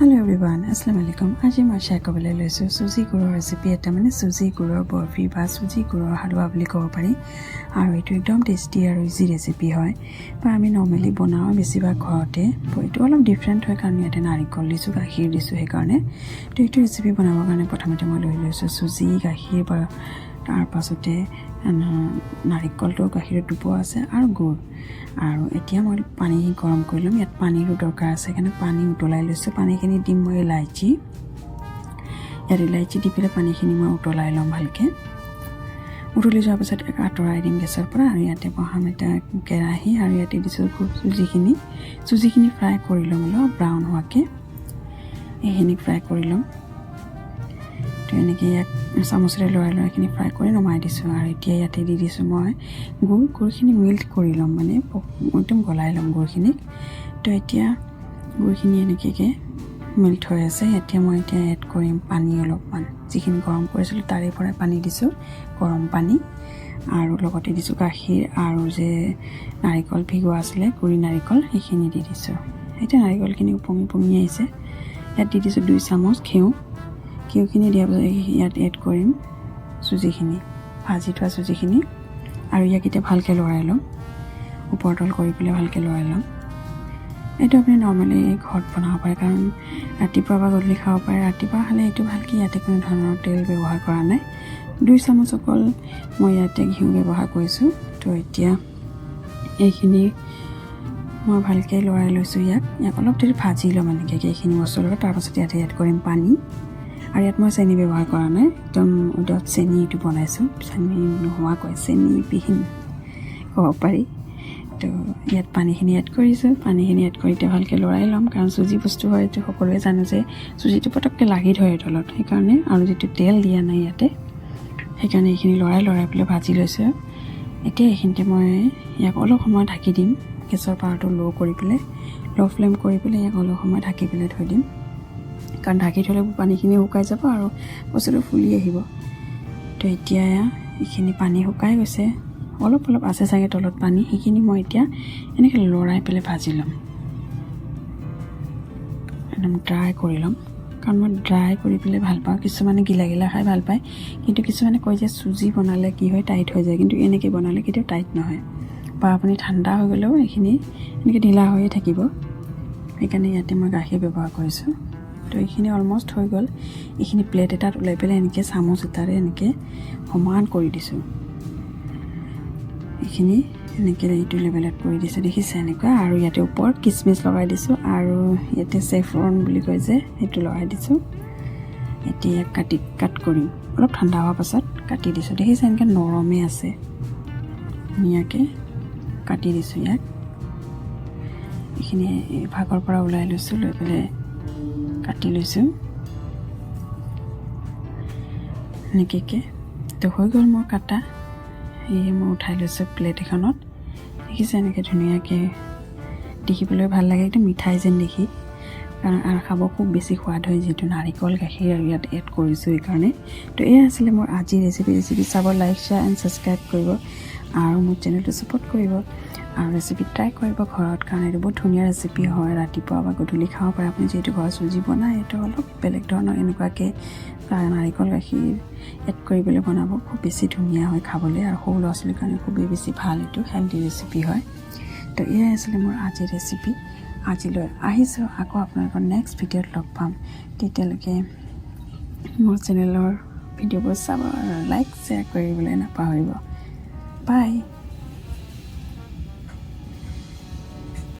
Hello everyone, Assalamualaikum. Aji ma share kobole loisu Suji Halwa recipe eta mane Suji Halwa barfi ba Suji Halwa halwa boli kobo pari. Aru etu ekdom tasty aru easy recipe hoy. Ba ami normally banao besi ba gharte. Bo etu olop different hoy karone ete narikol disu gakhir disu he karone. To etu recipe banabo karone prothomote moi loi loisu Suji gakhir ba tar pasote narikol to gakhir dupo ase aru gur. আৰু এতিয়া মই পানী গৰম কৰিলম ইয়াত পানীৰ দৰকাৰ আছে কাৰণে পানী উতলাই লৈছো পানীখিনি দিম মই ইলাইচি ইয়াত ইলাইচি দি পেলাই পানীখিনি মই উতলাই লম ভালকে উতলি যোৱাৰ পিছত আঁতৰাই দিম গেছৰ পৰা আৰু ইয়াতে বহাম এটা কেৰাহী আৰু ইয়াতে দিছো চুজিখিনি ফ্ৰাই কৰি লম ব্ৰাউন হোৱাকে এইখিনি ফ্ৰাই কৰি লম তো এনেকে ইয়াক চামুচেৰে লৰাই ফ্ৰাই কৰি নমাই দিছো আৰু এতিয়া ইয়াতে দি দিছো মই গুৰখিনি মেল্ট কৰি লম মানে একদম গলাই লম গুৰখিনি তো এতিয়া গুৰখিনি এনেকে মেল্ট হৈ আছে এতিয়া মই এড কৰিম পানী অলপমান যিখিনি গৰম কৰিছিলো তাৰে পৰা পানী দিছো গৰম পানী আৰু লগতে দিছো গাখীৰ আৰু যে নাৰিকল ভিগোৱা আছিল গুৰি নাৰিকল সেইখিনি দি দিছো এটা নাৰিকলখিনি পঙি আহিছে ইয়াত দি দিছো 2 চামুচ ঘিউখিনি দিয়া ইয়াত এড কৰিম সুজিখিনি ভাজি থোৱা সুজিখিনি আৰু ইয়াক এতিয়া ভালকে লৰাই লম ওপৰতল কৰি পেলাই ভালকে লৰাই লম এটা আপুনি নৰমালি ঘৰত বনাব পাৰে কাৰণ ৰাতিপুৱা বা গধূলি খাব পাৰে ৰাতিপুৱা খালে এইটো ভালকে ইয়াতে কোনো ধৰণৰ তেল ব্যৱহাৰ কৰা নাই 2 চামুচ অকল মই ইয়াতে ঘিউ ব্যৱহাৰ কৰিছো তো এতিয়া এইখিনি মই ভালকে লৰাই লৈছো ইয়াক অলপ দেৰি ভাজি লম এনেকৈ এইখিনি মছলা তাৰ পাছত ইয়াতে এড কৰিম পানী আৰু ইয়াত মই চেনি ব্যৱহাৰ কৰা নাই একদম উইদাউট চেনি এইটো বনাইছো চেনি নোহোৱাকৈ চেনি বিহীন ক'ব পাৰি তো ইয়াত পানীখিনি এড কৰিছো পানীখিনি এড কৰি ভালকে লৰাই লম কাৰণ সুজি বস্তু হয় এইটো সকলোৱে জানো যে সুজিটো পটককে লাগি ধৰে তলত সেইকাৰণে আৰু যেটো তেল দিয়া নাই ইয়াতে সেইকাৰণে এইখিনি লৰাই পেলাই ভাজি লৈছো এতিয়া এইখিনিতে মই ইয়াক অলপ সময় ঢাকি দিম গেছৰ পাৱাৰটো ল' ফ্লেম কৰি পেলাই ইয়াক অলপ সময় ঢাকি পেলাই থৈ দিম কাৰণ ঢাকি থলে পানীখিনি শুকাই যাব আৰু বস্তুটো ফুলি আহিব তো এতিয়া এইখিনি পানী শুকাই গৈছে অলপ আছে চাগে তলত পানী সেইখিনি মই এতিয়া এনেকৈ লৰাই পেলাই ভাজি লম একদম ড্ৰাই কৰি লম কাৰণ মই ড্ৰাই কৰি পেলাই ভাল পাওঁ কিছুমানে গিলা খাই ভাল পায় কিন্তু কিছুমানে কয় যে সুজি বনালে কি হয় টাইট হৈ যায় কিন্তু এনেকৈ বনালে কেতিয়াও টাইট নহয় বা আপুনি ঠাণ্ডা হৈ গ'লেও এইখিনি এনেকৈ ঢিলা হৈয়ে থাকিব সেইকাৰণে ইয়াতে মই গাখীৰ ব্যৱহাৰ কৰিছোঁ তো এইখিনি অলমোস্ট হৈ গ'ল এইখিনি প্লেট এটাত উলাই পেলাই এনেকৈ চামুচ এটাৰে এনেকৈ সমান কৰি দিছোঁ এইখিনি এনেকৈ এইটো লেভেলত কৰি দিছোঁ দেখিছে এনেকুৱা আৰু ইয়াতে ওপৰত কিচমিচ লগাই দিছোঁ আৰু ইয়াতে চেফৰন বুলি কয় যে সেইটো লগাই দিছোঁ এতিয়া কাট কৰিম অলপ ঠাণ্ডা হোৱাৰ পাছত কাটি দিছোঁ দেখিছে এনেকৈ নৰমে আছে ধুনীয়াকৈ কাটি দিছোঁ ইয়াক এইখিনি ভাগৰ পৰা ওলাই লৈছোঁ লৈ পেলাই কাটি লৈছোঁ এনেকৈ তো হৈ গ'ল মোৰ কাটা এই মই উঠাই লৈছোঁ প্লেট এখনত দেখিছে এনেকৈ ধুনীয়াকৈ দেখিবলৈ ভাল লাগে একদম মিঠাই যেন দেখি কাৰণ আৰু খাব খুব বেছি সোৱাদ হয় যিহেতু নাৰিকল গাখীৰ আৰু ইয়াত এড কৰিছোঁ এইকাৰণে তো এয়া আছিলে মোৰ আজি ৰেচিপি চাব লাইক শ্বেয়াৰ এণ্ড ছাবস্ক্ৰাইব কৰিব আৰু মোৰ চেনেলটো ছাপোৰ্ট কৰিব আৰু ৰেচিপি ট্ৰাই কৰিব ঘৰত কাৰণ এইটো বহুত ধুনীয়া ৰেচিপি হয় ৰাতিপুৱা বা গধূলি খাব পাৰে আপুনি যিহেতু ঘৰত চুজি বনায় এইটো অলপ বেলেগ ধৰণৰ এনেকুৱাকৈ নাৰিকল গাখীৰ এড কৰি পেলাই বনাব খুব বেছি ধুনীয়া হয় খাবলৈ আৰু সৰু ল'ৰা ছোৱালীৰ কাৰণে খুবেই বেছি ভাল এইটো হেল্থি ৰেচিপি হয় তো এয়াই আছিলে মোৰ আজিৰ ৰেচিপি আজিলৈ আহিছোঁ আকৌ আপোনালোকৰ নেক্সট ভিডিঅ'ত লগ পাম তেতিয়ালৈকে মোৰ চেনেলৰ ভিডিঅ'বোৰ চাব আৰু লাইক শ্বেয়াৰ কৰিবলৈ নাপাহৰিব বাই